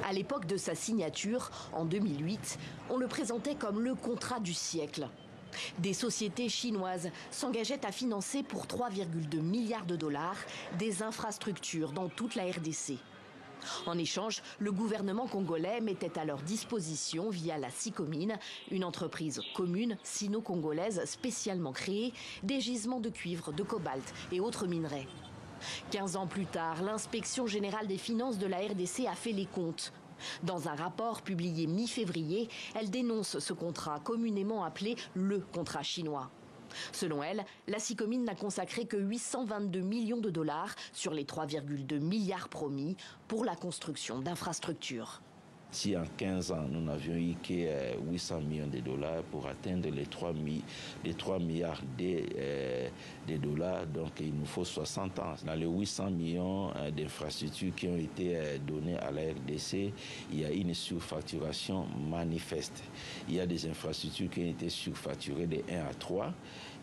À l'époque de sa signature, en 2008, on le présentait comme le contrat du siècle. Des sociétés chinoises s'engageaient à financer pour 3,2 milliards de dollars des infrastructures dans toute la RDC. En échange, le gouvernement congolais mettait à leur disposition, via la SICOMINE, une entreprise commune sino-congolaise spécialement créée, des gisements de cuivre, de cobalt et autres minerais. 15 ans plus tard, l'inspection générale des finances de la RDC a fait les comptes. Dans un rapport publié mi-février, elle dénonce ce contrat communément appelé le contrat chinois. Selon elle, la SICOMINE n'a consacré que 822 millions de dollars sur les 3,2 milliards promis pour la construction d'infrastructures. Si en 15 ans, nous n'avions eu que 800 millions de dollars pour atteindre les 3 milliards de dollars, donc il nous faut 60 ans. Dans les 800 millions d'infrastructures qui ont été données à la RDC, il y a une surfacturation manifeste. Il y a des infrastructures qui ont été surfacturées de 1 à 3.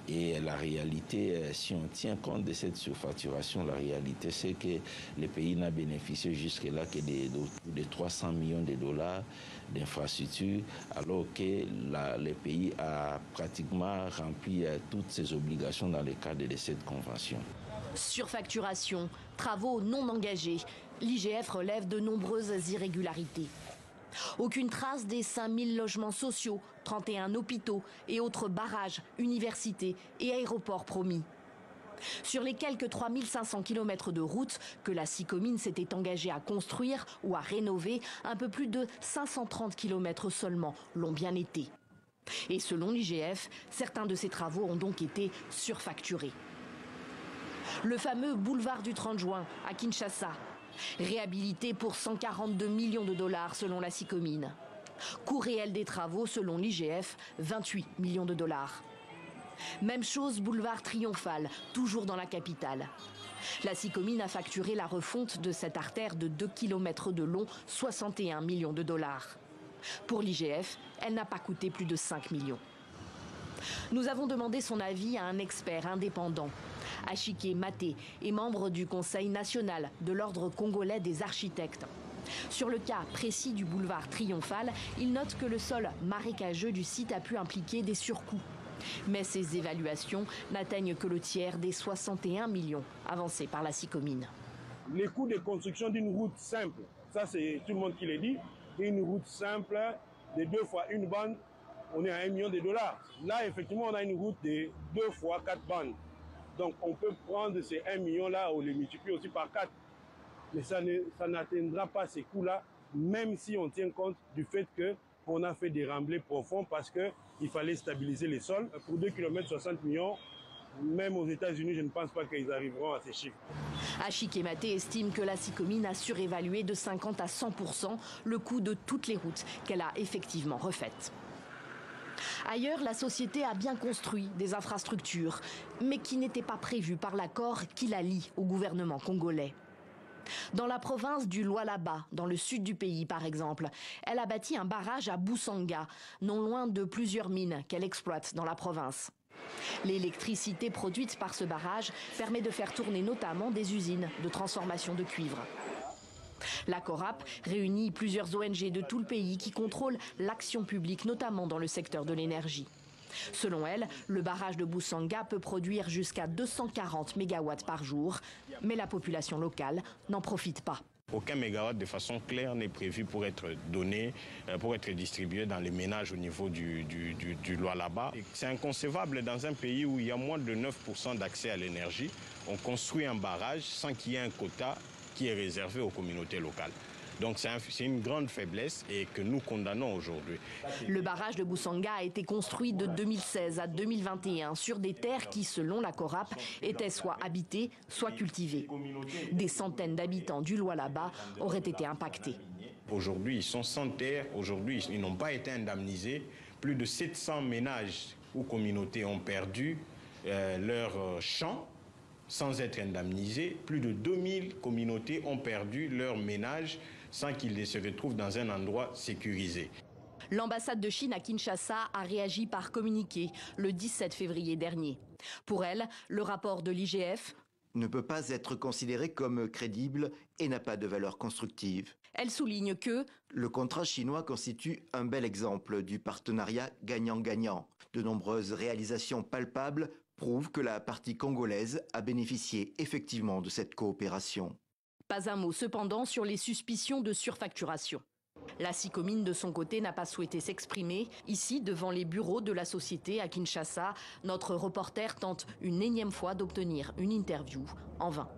Et la réalité, si on tient compte de cette surfacturation, la réalité, c'est que le pays n'a bénéficié jusque-là que de 300 millions de dollars d'infrastructures, alors que le pays a pratiquement rempli toutes ses obligations dans le cadre de cette convention. Surfacturation, travaux non engagés, l'IGF relève de nombreuses irrégularités. Aucune trace des 5000 logements sociaux, 31 hôpitaux et autres barrages, universités et aéroports promis. Sur les quelques 3500 km de routes que la SICOMINE s'était engagée à construire ou à rénover, un peu plus de 530 km seulement l'ont bien été. Et selon l'IGF, certains de ces travaux ont donc été surfacturés. Le fameux boulevard du 30 juin à Kinshasa, réhabilité pour 142 millions de dollars selon la SICOMINE. Coût réel des travaux selon l'IGF, 28 millions de dollars. Même chose boulevard Triomphal, toujours dans la capitale. La SICOMINE a facturé la refonte de cette artère de 2 km de long, 61 millions de dollars. Pour l'IGF, elle n'a pas coûté plus de 5 millions. Nous avons demandé son avis à un expert indépendant. Achike Maté est membre du Conseil national de l'Ordre congolais des architectes. Sur le cas précis du boulevard Triomphal, il note que le sol marécageux du site a pu impliquer des surcoûts. Mais ces évaluations n'atteignent que le tiers des 61 millions avancés par la SICOMINE. Les coûts de construction d'une route simple, ça c'est tout le monde qui le dit, une route simple de 2 fois une bande, on est à 1 million de dollars. Là, effectivement, on a une route de 2 fois 4 bandes. Donc, on peut prendre ces 1 million-là, on les multiplie aussi par 4. Mais ça n'atteindra pas ces coûts-là, même si on tient compte du fait qu'on a fait des remblais profonds parce qu'il fallait stabiliser les sols. Pour 2 km, 60 millions, même aux États-Unis, je ne pense pas qu'ils arriveront à ces chiffres. Achike Maté estime que la SICOMINE a surévalué de 50 à 100% le coût de toutes les routes qu'elle a effectivement refaites. Ailleurs, la société a bien construit des infrastructures, mais qui n'étaient pas prévues par l'accord qui la lie au gouvernement congolais. Dans la province du Lualaba, dans le sud du pays par exemple, elle a bâti un barrage à Boussanga, non loin de plusieurs mines qu'elle exploite dans la province. L'électricité produite par ce barrage permet de faire tourner notamment des usines de transformation de cuivre. La CORAP réunit plusieurs ONG de tout le pays qui contrôlent l'action publique, notamment dans le secteur de l'énergie. Selon elle, le barrage de Boussanga peut produire jusqu'à 240 mégawatts par jour, mais la population locale n'en profite pas. Aucun mégawatt de façon claire n'est prévu pour être donné, pour être distribué dans les ménages au niveau du Lualaba. C'est inconcevable dans un pays où il y a moins de 9% d'accès à l'énergie. On construit un barrage sans qu'il y ait un quota qui est réservé aux communautés locales. Donc c'est une grande faiblesse et que nous condamnons aujourd'hui. Le barrage de Boussanga a été construit de 2016 à 2021 sur des terres qui, selon la CORAP, étaient soit habitées, soit cultivées. Des centaines d'habitants du Lualaba auraient été impactés. Aujourd'hui, ils sont sans terre. Aujourd'hui, ils n'ont pas été indemnisés. Plus de 700 ménages ou communautés ont perdu leurs champs sans être indemnisés. Plus de 2000 communautés ont perdu leurs ménages sans qu'ils se retrouvent dans un endroit sécurisé. L'ambassade de Chine à Kinshasa a réagi par communiqué le 17 février dernier. Pour elle, le rapport de l'IGF ne peut pas être considéré comme crédible et n'a pas de valeur constructive. Elle souligne que le contrat chinois constitue un bel exemple du partenariat gagnant-gagnant. De nombreuses réalisations palpables prouvent que la partie congolaise a bénéficié effectivement de cette coopération. Pas un mot cependant sur les suspicions de surfacturation. La CICOMINE de son côté n'a pas souhaité s'exprimer. Ici, devant les bureaux de la société à Kinshasa, notre reporter tente une énième fois d'obtenir une interview en vain.